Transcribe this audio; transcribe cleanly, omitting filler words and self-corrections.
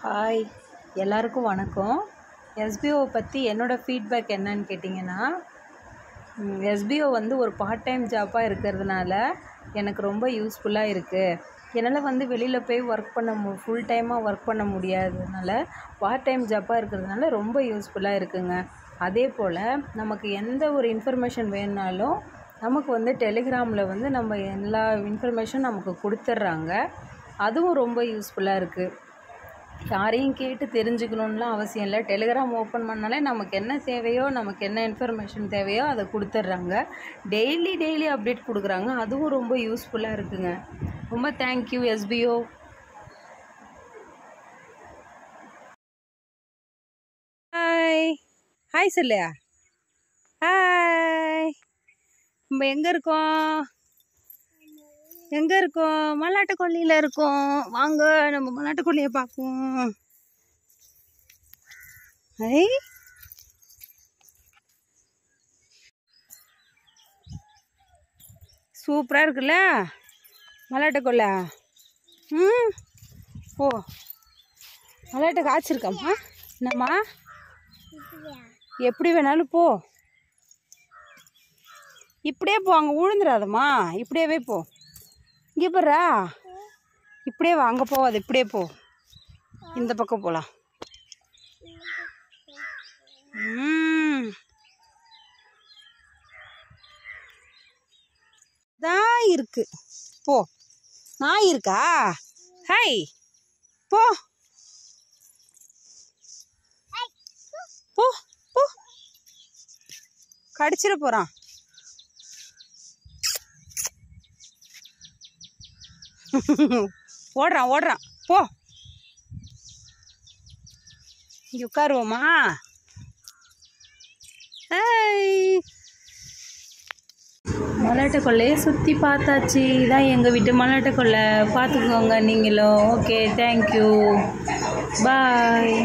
Hi, எல்லாருக்கும் வணக்கம். SPO பற்றி என்னோடய ஃபீட்பேக் என்னன்னு கேட்டிங்கன்னா, எஸ்பிஓ வந்து ஒரு பார்ட் டைம் ஜாப்பாக இருக்கிறதுனால எனக்கு ரொம்ப யூஸ்ஃபுல்லாக இருக்குது. என்னால் வெளியில் போய் ஒர்க் பண்ண ஃபுல் டைமாக ஒர்க் பண்ண முடியாததுனால பார்ட் டைம் ஜாப்பாக இருக்கிறதுனால ரொம்ப யூஸ்ஃபுல்லாக இருக்குங்க. அதே போல் நமக்கு எந்த ஒரு இன்ஃபர்மேஷன் வேணுனாலும் நமக்கு டெலிகிராமில் நம்ம எல்லா இன்ஃபர்மேஷன் நமக்கு கொடுத்துட்றாங்க. அதுவும் ரொம்ப யூஸ்ஃபுல்லாக இருக்குது. யாரையும் கேட்டு தெரிஞ்சுக்கணுன்னுலாம் அவசியம் இல்லை. டெலிகிராம் ஓப்பன் பண்ணாலே நமக்கு என்ன தேவையோ, நமக்கு என்ன இன்ஃபர்மேஷன் தேவையோ அதை கொடுத்துட்றாங்க. டெய்லி அப்டேட் கொடுக்குறாங்க. அதுவும் ரொம்ப யூஸ்ஃபுல்லாக இருக்குங்க. ரொம்ப தேங்க்யூ எஸ்பிஓ. ஹாய் சொல்லையா. ஹாய், நம்ம எங்கே இருக்கோம்? மல்லாட்டு கொல்லியில் இருக்கோம். வாங்க நம்ம மல்லாட்டு கொல்லியை பார்ப்போம். சூப்பராக இருக்குல்ல மல்லாட்டு கொல்லை. ஓ, மல்லாட்டு காய்ச்சிருக்காம்மா. என்னம்மா, எப்படி வேணாலும் போ. இப்படியே போ, அங்கே விழுந்துடாதம்மா. இப்படியே போ. இங்கே போடுறா, இப்படியே வா. அங்கே போவாது, இப்படியே போ. இந்த பக்கம் போகலாம். தான் இருக்கு. போ. நாய் இருக்கா? ஹாய், போ போ போ. கடிச்சிட போகிறான். ஓடுறான். போ. இங்கே உட்காருவோமா? மல்லாட்டு கொள்ளையை சுற்றி பார்த்தாச்சு. இதான் எங்கள் வீட்டு மல்லாட்டு கொள்ளை. பார்த்துக்கோங்க நீங்களும். ஓகே, தேங்க்யூ, பாய்.